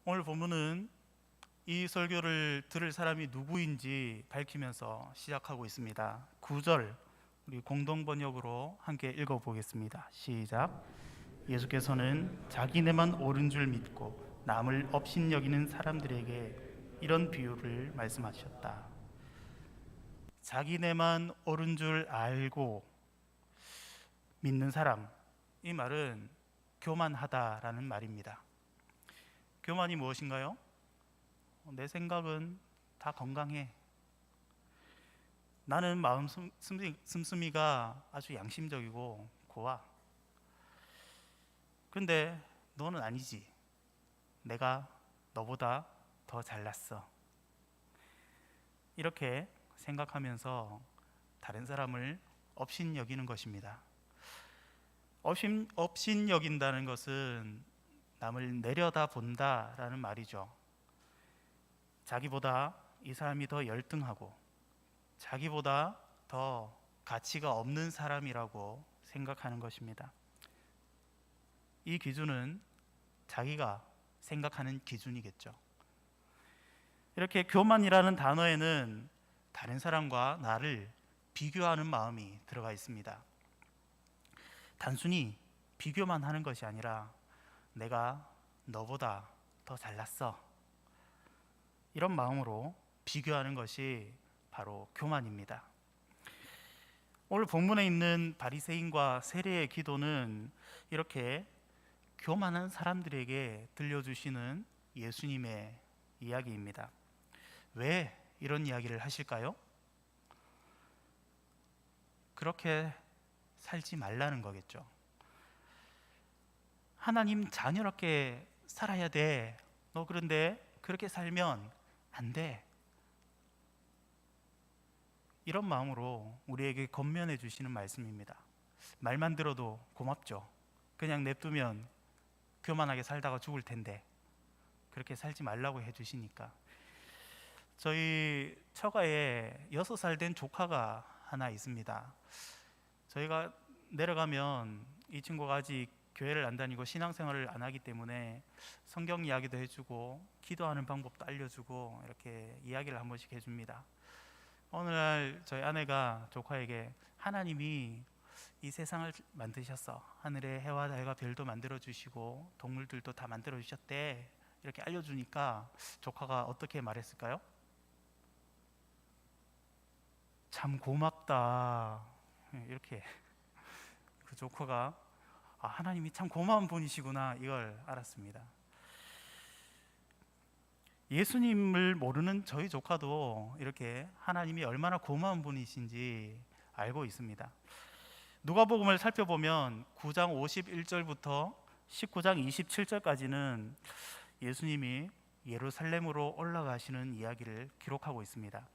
오늘 본문은 이 설교를 들을 사람이 누구인지 밝히면서 시작하고 있습니다. 9절 우리 공동 번역으로 함께 읽어보겠습니다. 시작. 예수께서는 자기네만 옳은 줄 믿고 남을 업신여기는 사람들에게 이런 비유를 말씀하셨다. 자기네만 옳은 줄 알고 믿는 사람, 이 말은 교만하다라는 말입니다. 교만이 무엇인가요? 내 생각은 다 건강해. 나는 마음 씀씀이가 아주 양심적이고 고와. 근데 너는 아니지. 내가 너보다 더 잘났어. 이렇게 생각하면서 다른 사람을 업신여기는 것입니다. 업신여긴다는 것은 남을 내려다본다라는 말이죠. 자기보다 이 사람이 더 열등하고 자기보다 더 가치가 없는 사람이라고 생각하는 것입니다. 이 기준은 자기가 생각하는 기준이겠죠. 이렇게 교만이라는 단어에는 다른 사람과 나를 비교하는 마음이 들어가 있습니다. 단순히 비교만 하는 것이 아니라 내가 너보다 더 잘났어, 이런 마음으로 비교하는 것이 바로 교만입니다. 오늘 본문에 있는 바리새인과 세리의 기도는 이렇게 교만한 사람들에게 들려주시는 예수님의 이야기입니다. 왜 이런 이야기를 하실까요? 그렇게 살지 말라는 거겠죠. 하나님 자녀답게 살아야 돼. 너 그런데 그렇게 살면 안 돼. 이런 마음으로 우리에게 권면해 주시는 말씀입니다. 말만 들어도 고맙죠. 그냥 냅두면 교만하게 살다가 죽을 텐데 그렇게 살지 말라고 해 주시니까. 저희 처가에 6살 된 조카가 하나 있습니다. 저희가 내려가면 이 친구가 아직 교회를 안 다니고 신앙생활을 안 하기 때문에 성경 이야기도 해주고 기도하는 방법도 알려주고 이렇게 이야기를 한 번씩 해줍니다. 어느 날 저희 아내가 조카에게 하나님이 이 세상을 만드셨어. 하늘에 해와 달과 별도 만들어주시고 동물들도 다 만들어주셨대. 이렇게 알려주니까 조카가 어떻게 말했을까요? 참 고맙다. 이렇게 그 조카가 하나님이 참 고마운 분이시구나, 이걸 알았습니다. 예수님을 모르는 저희 조카도 이렇게 하나님이 얼마나 고마운 분이신지 알고 있습니다. 누가복음을 살펴보면 9장 51절부터 19장 27절까지는 예수님이 예루살렘으로 올라가시는 이야기를 기록하고 있습니다.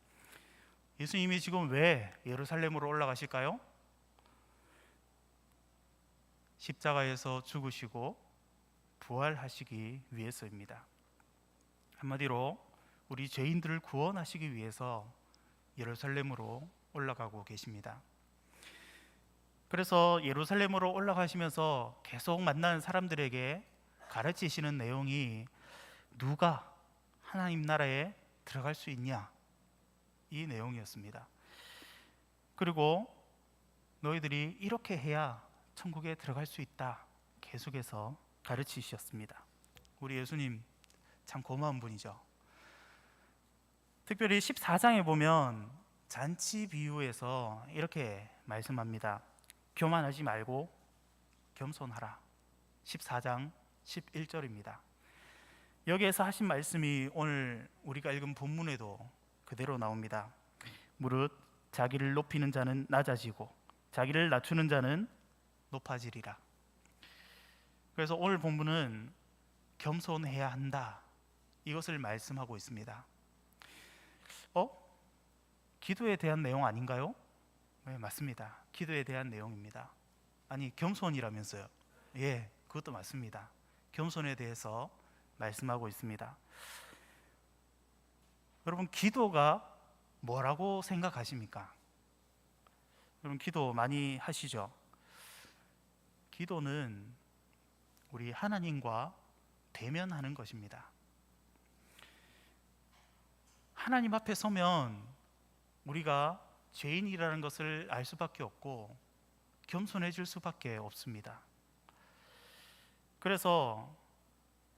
예수님이 지금 왜 예루살렘으로 올라가실까요? 십자가에서 죽으시고 부활하시기 위해서입니다. 한마디로 우리 죄인들을 구원하시기 위해서 예루살렘으로 올라가고 계십니다. 그래서 예루살렘으로 올라가시면서 계속 만나는 사람들에게 가르치시는 내용이 누가 하나님 나라에 들어갈 수 있냐, 이 내용이었습니다. 그리고 너희들이 이렇게 해야 천국에 들어갈 수 있다, 계속해서 가르치셨습니다. 우리 예수님 참 고마운 분이죠. 특별히 14장에 보면 잔치 비유에서 이렇게 말씀합니다. 교만하지 말고 겸손하라. 14장 11절입니다. 여기에서 하신 말씀이 오늘 우리가 읽은 본문에도 그대로 나옵니다. 무릇 자기를 높이는 자는 낮아지고 자기를 낮추는 자는 높아지리라. 그래서 오늘 본문은 겸손해야 한다, 이것을 말씀하고 있습니다. 기도에 대한 내용 아닌가요? 네, 맞습니다. 기도에 대한 내용입니다. 아니, 겸손이라면서요. 예, 그것도 맞습니다. 겸손에 대해서 말씀하고 있습니다. 여러분, 기도가 뭐라고 생각하십니까? 여러분, 기도 많이 하시죠? 기도는 우리 하나님과 대면하는 것입니다. 하나님 앞에 서면 우리가 죄인이라는 것을 알 수밖에 없고 겸손해질 수밖에 없습니다. 그래서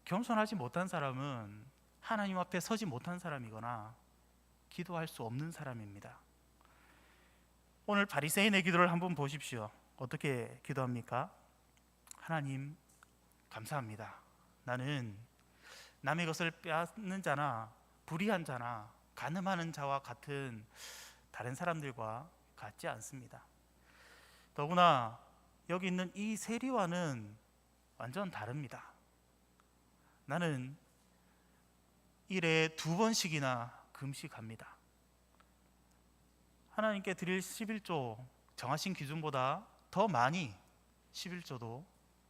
겸손하지 못한 사람은 하나님 앞에 서지 못한 사람이거나 기도할 수 없는 사람입니다. 오늘 바리새인의 기도를 한번 보십시오. 어떻게 기도합니까? 하나님 감사합니다. 나는 남의 것을 빼앗는 자나 불의한 자나 간음하는 자와 같은 다른 사람들과 같지 않습니다. 더구나 여기 있는 이 세리와는 완전 다릅니다. 나는 일에 2번씩이나 금식합니다. 하나님께 드릴 11조 정하신 기준보다 더 많이 11조도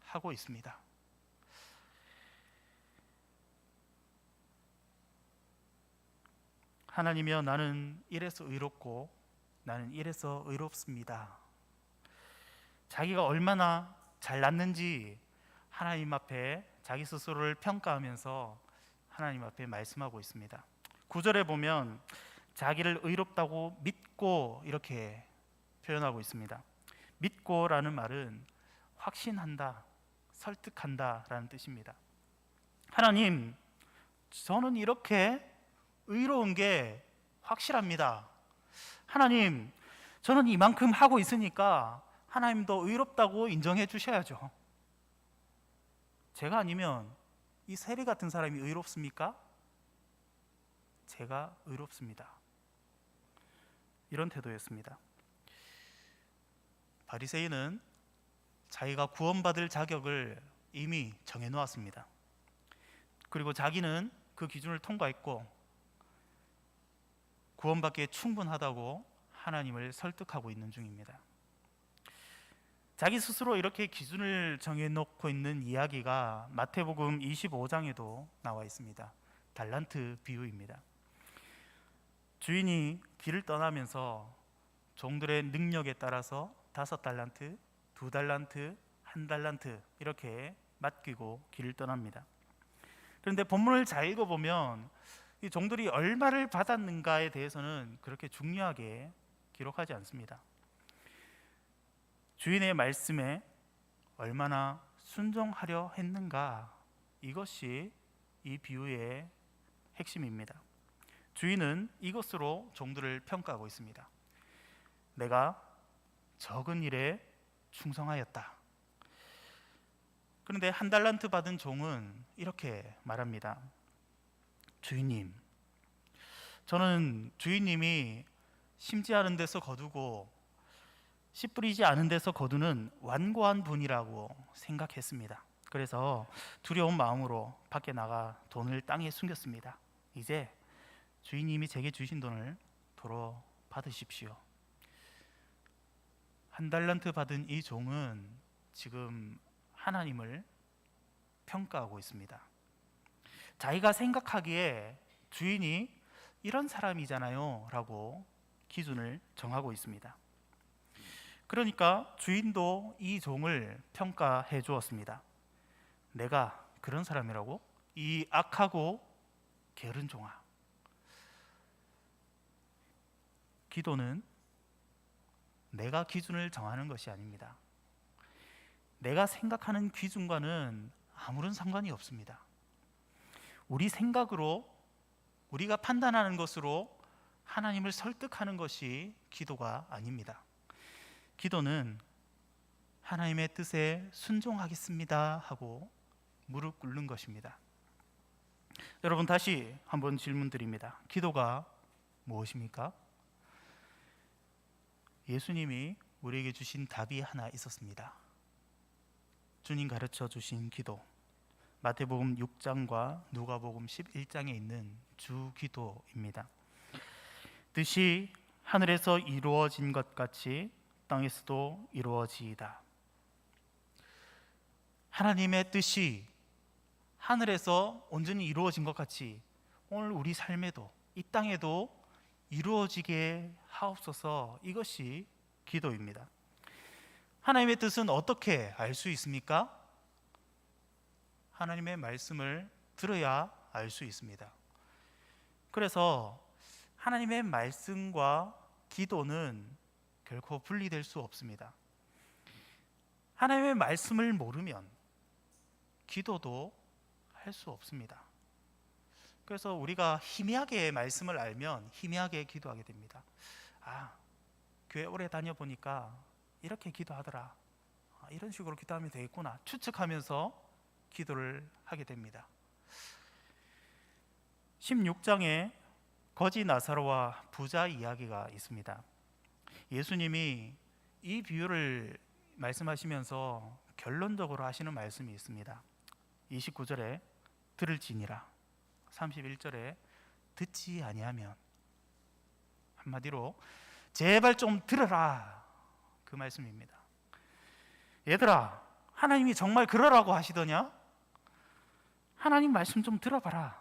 하고 있습니다. 하나님이여, 나는 이래서 의롭고 나는 이래서 의롭습니다. 자기가 얼마나 잘났는지 하나님 앞에 자기 스스로를 평가하면서 하나님 앞에 말씀하고 있습니다. 9절에 보면 자기를 의롭다고 믿고 이렇게 표현하고 있습니다. 믿고라는 말은 확신한다, 설득한다 라는 뜻입니다. 하나님, 저는 이렇게 의로운 게 확실합니다. 하나님, 저는 이만큼 하고 있으니까 하나님도 의롭다고 인정해 주셔야죠. 제가 아니면 이 세리 같은 사람이 의롭습니까? 제가 의롭습니다. 이런 태도였습니다. 바리새인은 자기가 구원받을 자격을 이미 정해 놓았습니다. 그리고 자기는 그 기준을 통과했고 구원받기에 충분하다고 하나님을 설득하고 있는 중입니다. 자기 스스로 이렇게 기준을 정해놓고 있는 이야기가 마태복음 25장에도 나와 있습니다. 달란트 비유입니다. 주인이 길을 떠나면서 종들의 능력에 따라서 5달란트, 2달란트, 1달란트 이렇게 맡기고 길을 떠납니다. 그런데 본문을 잘 읽어보면 이 종들이 얼마를 받았는가에 대해서는 그렇게 중요하게 기록하지 않습니다. 주인의 말씀에 얼마나 순종하려 했는가, 이것이 이 비유의 핵심입니다. 주인은 이것으로 종들을 평가하고 있습니다. 내가 적은 일에 충성하였다. 그런데 1달란트 받은 종은 이렇게 말합니다. 주인님, 저는 주인님이 심지 않은 데서 거두고 씨 뿌리지 않은 데서 거두는 완고한 분이라고 생각했습니다. 그래서 두려운 마음으로 밖에 나가 돈을 땅에 숨겼습니다. 이제 주인님이 제게 주신 돈을 도로 받으십시오. 1달란트 받은 이 종은 지금 하나님을 평가하고 있습니다. 자기가 생각하기에 주인이 이런 사람이잖아요 라고 기준을 정하고 있습니다. 그러니까 주인도 이 종을 평가해 주었습니다. 내가 그런 사람이라고? 이 악하고 게으른 종아. 기도는 내가 기준을 정하는 것이 아닙니다. 내가 생각하는 기준과는 아무런 상관이 없습니다. 우리 생각으로, 우리가 판단하는 것으로 하나님을 설득하는 것이 기도가 아닙니다. 기도는 하나님의 뜻에 순종하겠습니다 하고 무릎 꿇는 것입니다. 여러분, 다시 한번 질문 드립니다. 기도가 무엇입니까? 예수님이 우리에게 주신 답이 하나 있었습니다. 주님 가르쳐 주신 기도, 마태복음 6장과 누가복음 11장에 있는 주 기도입니다. 뜻이 하늘에서 이루어진 것 같이 땅에서도 이루어지이다. 하나님의 뜻이 하늘에서 온전히 이루어진 것 같이 오늘 우리 삶에도, 이 땅에도 이루어지게 하옵소서. 이것이 기도입니다. 하나님의 뜻은 어떻게 알 수 있습니까? 하나님의 말씀을 들어야 알 수 있습니다. 그래서 하나님의 말씀과 기도는 결코 분리될 수 없습니다. 하나님의 말씀을 모르면 기도도 할 수 없습니다. 그래서 우리가 희미하게 말씀을 알면 희미하게 기도하게 됩니다. 교회 오래 다녀보니까 이렇게 기도하더라. 이런 식으로 기도하면 되겠구나. 추측하면서 기도를 하게 됩니다. 16장에 거지 나사로와 부자 이야기가 있습니다. 예수님이 이 비유를 말씀하시면서 결론적으로 하시는 말씀이 있습니다. 29절에 들을지니라, 31절에 듣지 아니하면, 한마디로 제발 좀 들어라, 그 말씀입니다. 얘들아, 하나님이 정말 그러라고 하시더냐? 하나님 말씀 좀 들어봐라.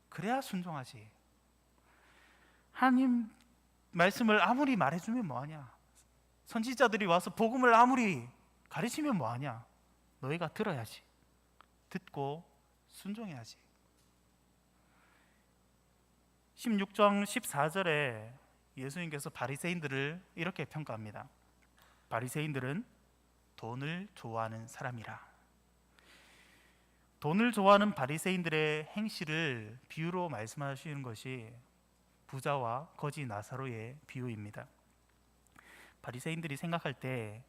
그래야 순종하지. 하나님 말씀을 아무리 말해주면 뭐하냐? 선지자들이 와서 복음을 아무리 가르치면 뭐하냐? 너희가 들어야지. 듣고 순종해야지. 16장 14절에 예수님께서 바리새인들을 이렇게 평가합니다. 바리새인들은 돈을 좋아하는 사람이라. 돈을 좋아하는 바리새인들의 행실을 비유로 말씀하시는 것이 부자와 거지 나사로의 비유입니다. 바리새인들이 생각할 때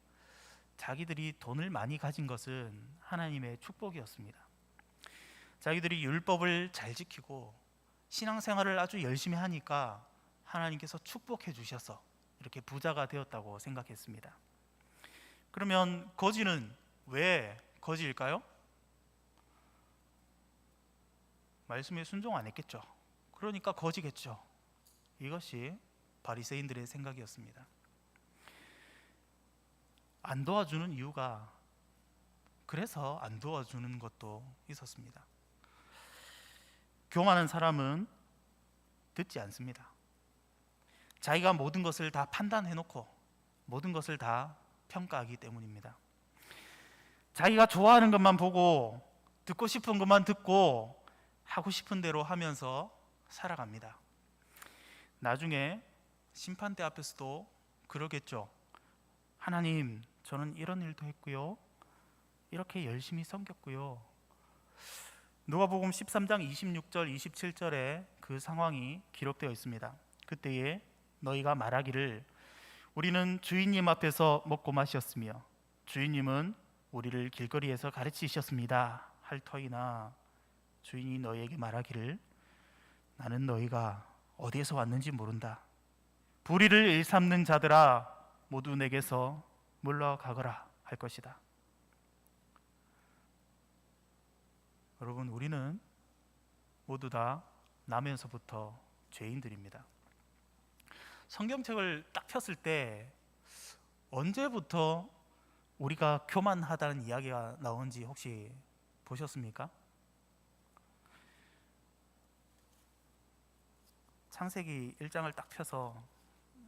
자기들이 돈을 많이 가진 것은 하나님의 축복이었습니다. 자기들이 율법을 잘 지키고 신앙생활을 아주 열심히 하니까 하나님께서 축복해 주셔서 이렇게 부자가 되었다고 생각했습니다. 그러면 거지는 왜 거지일까요? 말씀에 순종 안 했겠죠. 그러니까 거지겠죠. 이것이 바리새인들의 생각이었습니다. 안 도와주는 이유가 그래서 안 도와주는 것도 있었습니다. 교만한 사람은 듣지 않습니다. 자기가 모든 것을 다 판단해놓고 모든 것을 다 평가하기 때문입니다. 자기가 좋아하는 것만 보고 듣고 싶은 것만 듣고 하고 싶은 대로 하면서 살아갑니다. 나중에 심판대 앞에서도 그러겠죠. 하나님, 저는 이런 일도 했고요, 이렇게 열심히 섬겼고요. 누가복음 13장 26절 27절에 그 상황이 기록되어 있습니다. 그때에 너희가 말하기를 우리는 주인님 앞에서 먹고 마셨으며 주인님은 우리를 길거리에서 가르치셨습니다 할 터이나 주인이 너희에게 말하기를 나는 너희가 어디에서 왔는지 모른다. 불의를 일삼는 자들아 모두 내게서 물러가거라 할 것이다. 여러분, 우리는 모두 다 나면서부터 죄인들입니다. 성경책을 딱 폈을 때 언제부터 우리가 교만하다는 이야기가 나온지 혹시 보셨습니까? 창세기 1장을 딱 펴서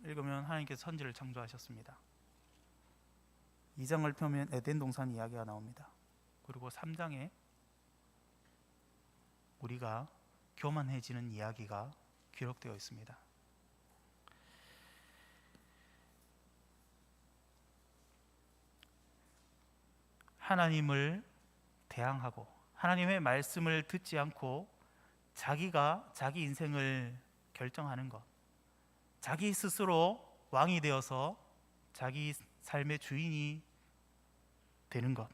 읽으면 하나님께서 천지를 창조하셨습니다. 2장을 펴면 에덴 동산 이야기가 나옵니다. 그리고 3장에 우리가 교만해지는 이야기가 기록되어 있습니다. 하나님을 대항하고 하나님의 말씀을 듣지 않고 자기가 자기 인생을 결정하는 것, 자기 스스로 왕이 되어서 자기 삶의 주인이 되는 것,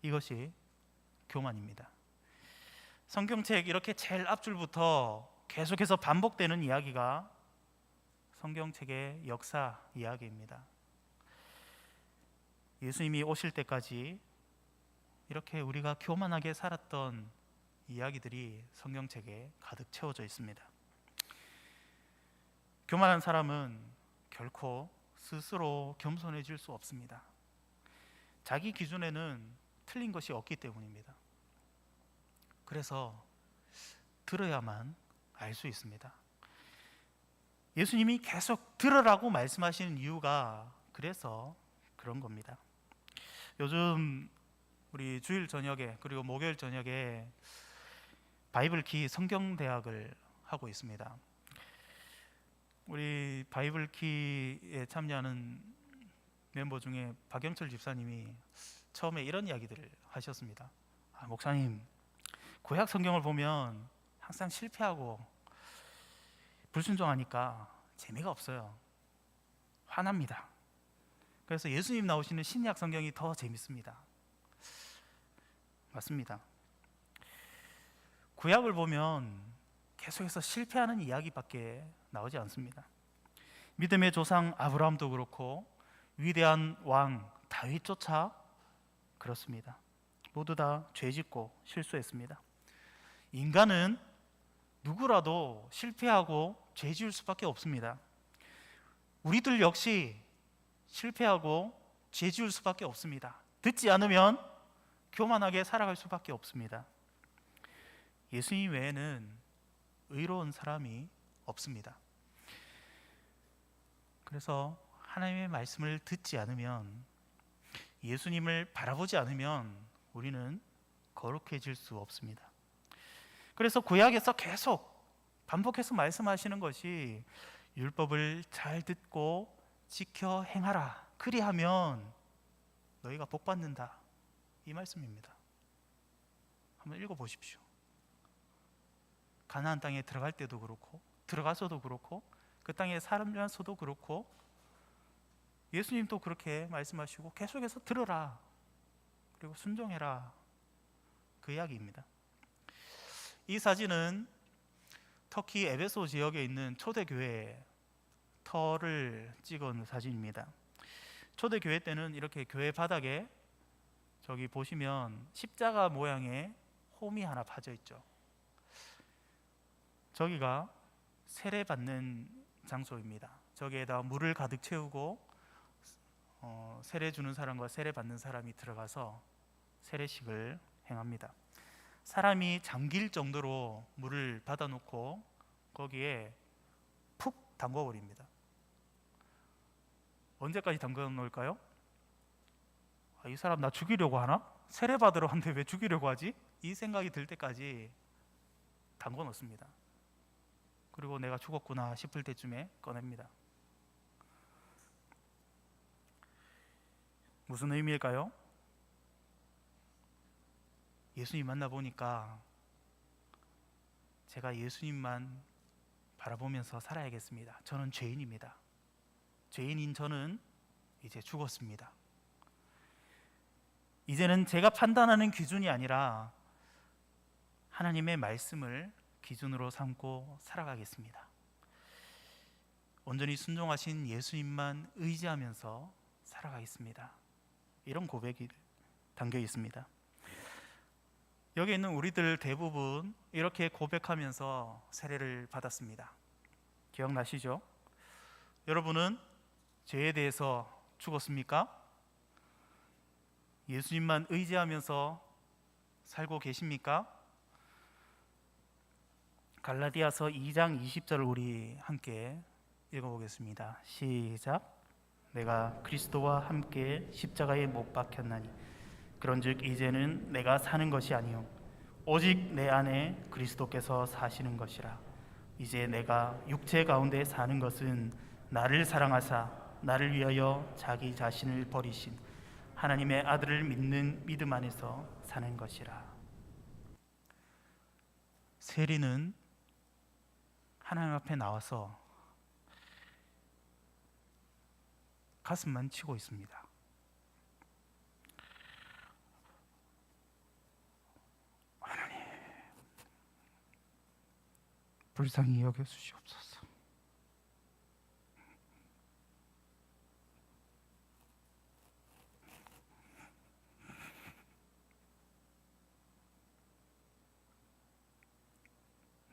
이것이 교만입니다. 성경책 이렇게 제일 앞줄부터 계속해서 반복되는 이야기가 성경책의 역사 이야기입니다. 예수님이 오실 때까지 이렇게 우리가 교만하게 살았던 이야기들이 성경책에 가득 채워져 있습니다. 교만한 사람은 결코 스스로 겸손해질 수 없습니다. 자기 기준에는 틀린 것이 없기 때문입니다. 그래서 들어야만 알 수 있습니다. 예수님이 계속 들으라고 말씀하시는 이유가 그래서 그런 겁니다. 요즘 우리 주일 저녁에 그리고 목요일 저녁에 바이블 키 성경대학을 하고 있습니다. 우리 바이블키에 참여하는 멤버 중에 박영철 집사님이 처음에 이런 이야기들을 하셨습니다. 목사님, 구약 성경을 보면 항상 실패하고 불순종하니까 재미가 없어요. 화납니다. 그래서 예수님 나오시는 신약 성경이 더 재밌습니다. 맞습니다. 구약을 보면 계속해서 실패하는 이야기밖에 나오지 않습니다. 믿음의 조상 아브라함도 그렇고 위대한 왕 다윗조차 그렇습니다. 모두 다 죄짓고 실수했습니다. 인간은 누구라도 실패하고 죄지을 수밖에 없습니다. 우리들 역시 실패하고 죄지을 수밖에 없습니다. 듣지 않으면 교만하게 살아갈 수밖에 없습니다. 예수님 외에는 의로운 사람이 없습니다. 그래서 하나님의 말씀을 듣지 않으면, 예수님을 바라보지 않으면 우리는 거룩해질 수 없습니다. 그래서 구약에서 계속 반복해서 말씀하시는 것이 율법을 잘 듣고 지켜 행하라, 그리하면 너희가 복 받는다, 이 말씀입니다. 한번 읽어보십시오. 가나안 땅에 들어갈 때도 그렇고, 들어가서도 그렇고, 그 땅에 살면서도 그렇고, 예수님도 그렇게 말씀하시고 계속해서 들으라, 그리고 순종해라, 그 이야기입니다. 이 사진은 터키 에베소 지역에 있는 초대교회 터를 찍은 사진입니다. 초대교회 때는 이렇게 교회 바닥에 저기 보시면 십자가 모양의 홈이 하나 파져 있죠. 저기가 세례받는 장소입니다. 저기에다 물을 가득 채우고 세례 주는 사람과 세례 받는 사람이 들어가서 세례식을 행합니다. 사람이 잠길 정도로 물을 받아놓고 거기에 푹 담궈버립니다. 언제까지 담궈 놓을까요? 이 사람 나 죽이려고 하나? 세례 받으러 왔는데 왜 죽이려고 하지? 이 생각이 들 때까지 담궈 놓습니다. 그리고 내가 죽었구나 싶을 때쯤에 꺼냅니다. 무슨 의미일까요? 예수님 만나보니까 제가 예수님만 바라보면서 살아야겠습니다. 저는 죄인입니다. 죄인인 저는 이제 죽었습니다. 이제는 제가 판단하는 기준이 아니라 하나님의 말씀을 기준으로 삼고 살아가겠습니다. 온전히 순종하신 예수님만 의지하면서 살아가겠습니다. 이런 고백이 담겨 있습니다. 여기 있는 우리들 대부분 이렇게 고백하면서 세례를 받았습니다. 기억나시죠? 여러분은 죄에 대해서 죽었습니까? 예수님만 의지하면서 살고 계십니까? 갈라디아서 2장 20절을 우리 함께 읽어보겠습니다. 시작. 내가 그리스도와 함께 십자가에 못 박혔나니 그런즉 이제는 내가 사는 것이 아니요 오직 내 안에 그리스도께서 사시는 것이라. 이제 내가 육체 가운데 사는 것은 나를 사랑하사 나를 위하여 자기 자신을 버리신 하나님의 아들을 믿는 믿음 안에서 사는 것이라. 세리는 하나님 앞에 나와서 가슴만 치고 있습니다. 하나님, 불쌍히 여겨주시옵소서.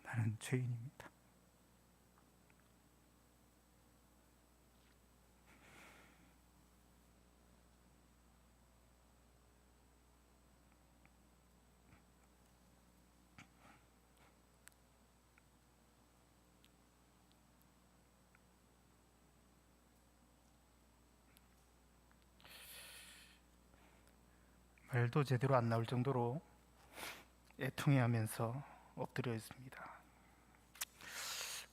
나는 죄인입니다. 말도 제대로 안 나올 정도로 애통해하면서 엎드려 있습니다.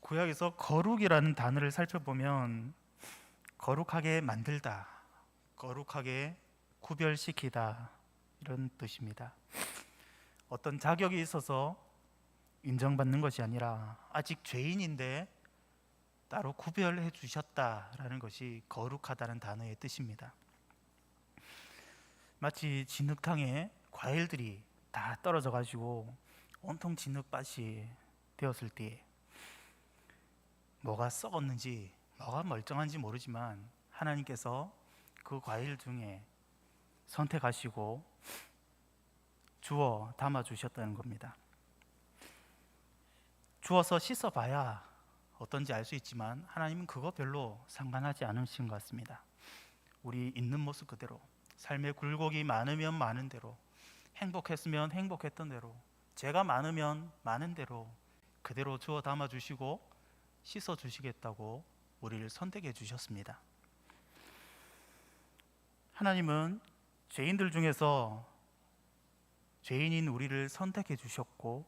구약에서 거룩이라는 단어를 살펴보면 거룩하게 만들다, 거룩하게 구별시키다 이런 뜻입니다. 어떤 자격이 있어서 인정받는 것이 아니라 아직 죄인인데 따로 구별해 주셨다라는 것이 거룩하다는 단어의 뜻입니다. 마치 진흙탕에 과일들이 다 떨어져 가지고 온통 진흙밭이 되었을 때 뭐가 썩었는지 뭐가 멀쩡한지 모르지만 하나님께서 그 과일 중에 선택하시고 주워 담아 주셨다는 겁니다. 주워서 씻어봐야 어떤지 알 수 있지만 하나님은 그거 별로 상관하지 않으신 것 같습니다. 우리 있는 모습 그대로, 삶의 굴곡이 많으면 많은 대로, 행복했으면 행복했던 대로, 죄가 많으면 많은 대로 그대로 주워 담아 주시고 씻어 주시겠다고 우리를 선택해 주셨습니다. 하나님은 죄인들 중에서 죄인인 우리를 선택해 주셨고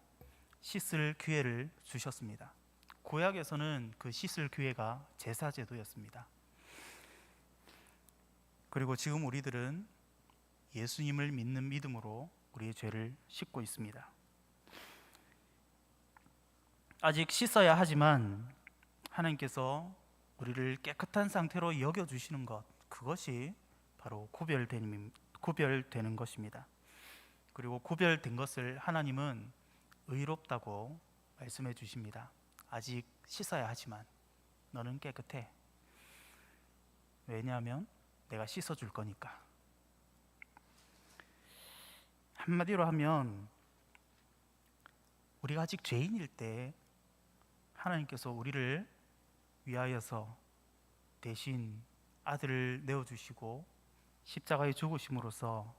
씻을 기회를 주셨습니다. 구약에서는 그 씻을 기회가 제사제도였습니다. 그리고 지금 우리들은 예수님을 믿는 믿음으로 우리의 죄를 씻고 있습니다. 아직 씻어야 하지만 하나님께서 우리를 깨끗한 상태로 여겨주시는 것, 그것이 바로 구별되는 것입니다. 그리고 구별된 것을 하나님은 의롭다고 말씀해 주십니다. 아직 씻어야 하지만 너는 깨끗해. 왜냐하면 내가 씻어줄 거니까. 한마디로 하면 우리가 아직 죄인일 때 하나님께서 우리를 위하여서 대신 아들을 내어주시고 십자가에 죽으심으로써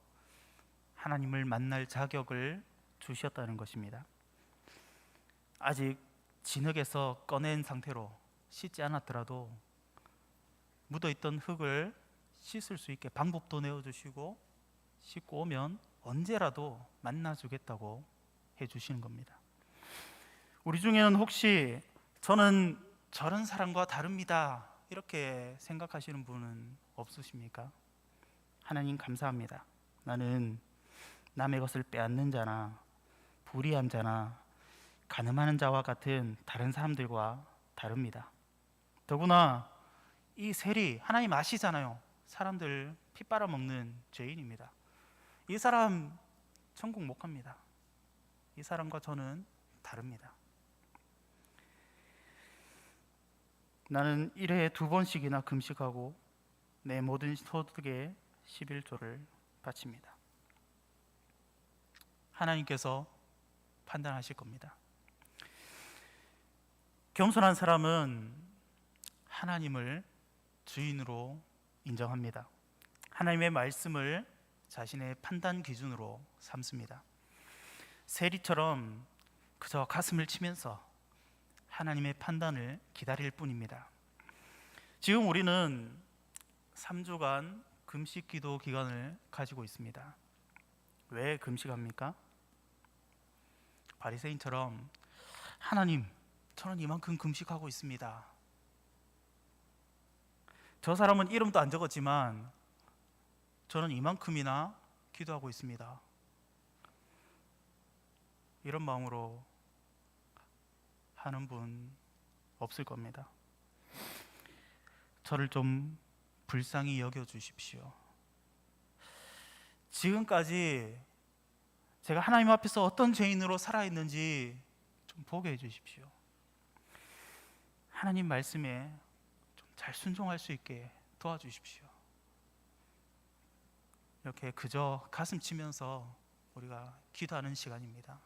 하나님을 만날 자격을 주셨다는 것입니다. 아직 진흙에서 꺼낸 상태로 씻지 않았더라도 묻어있던 흙을 씻을 수 있게 방법도 내어주시고 씻고 오면 언제라도 만나주겠다고 해주시는 겁니다. 우리 중에는 혹시 저는 저런 사람과 다릅니다 이렇게 생각하시는 분은 없으십니까? 하나님 감사합니다. 나는 남의 것을 빼앗는 자나 불의한 자나 가늠하는 자와 같은 다른 사람들과 다릅니다. 더구나 이 셀이 하나님 아시잖아요. 사람들 피 빨아먹는 죄인입니다. 이 사람 천국 못 갑니다. 이 사람과 저는 다릅니다. 나는 1회에 2번씩이나 금식하고 내 모든 소득의 11조를 바칩니다. 하나님께서 판단하실 겁니다. 겸손한 사람은 하나님을 주인으로 인정합니다. 하나님의 말씀을 자신의 판단 기준으로 삼습니다. 세리처럼 그저 가슴을 치면서 하나님의 판단을 기다릴 뿐입니다. 지금 우리는 3주간 금식 기도 기간을 가지고 있습니다. 왜 금식합니까? 바리새인처럼 하나님, 저는 이만큼 금식하고 있습니다. 저 사람은 이름도 안 적었지만 저는 이만큼이나 기도하고 있습니다. 이런 마음으로 하는 분 없을 겁니다. 저를 좀 불쌍히 여겨 주십시오. 지금까지 제가 하나님 앞에서 어떤 죄인으로 살아있는지 좀 보게 해주십시오. 하나님 말씀에 좀 잘 순종할 수 있게 도와주십시오. 이렇게 그저 가슴 치면서 우리가 기도하는 시간입니다.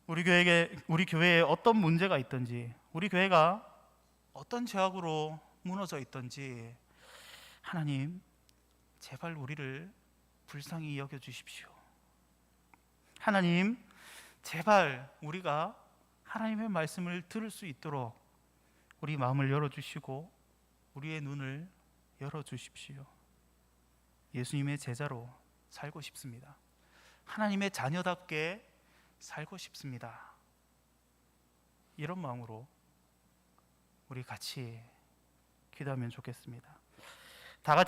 우리 교회에 어떤 문제가 있든지, 우리 교회가 어떤 죄악으로 무너져 있든지 하나님 제발 우리를 불쌍히 여겨 주십시오. 하나님 제발 우리가 하나님의 말씀을 들을 수 있도록 우리 마음을 열어주시고 우리의 눈을 열어주십시오. 예수님의 제자로 살고 싶습니다. 하나님의 자녀답게 살고 싶습니다. 이런 마음으로 우리 같이 기도하면 좋겠습니다.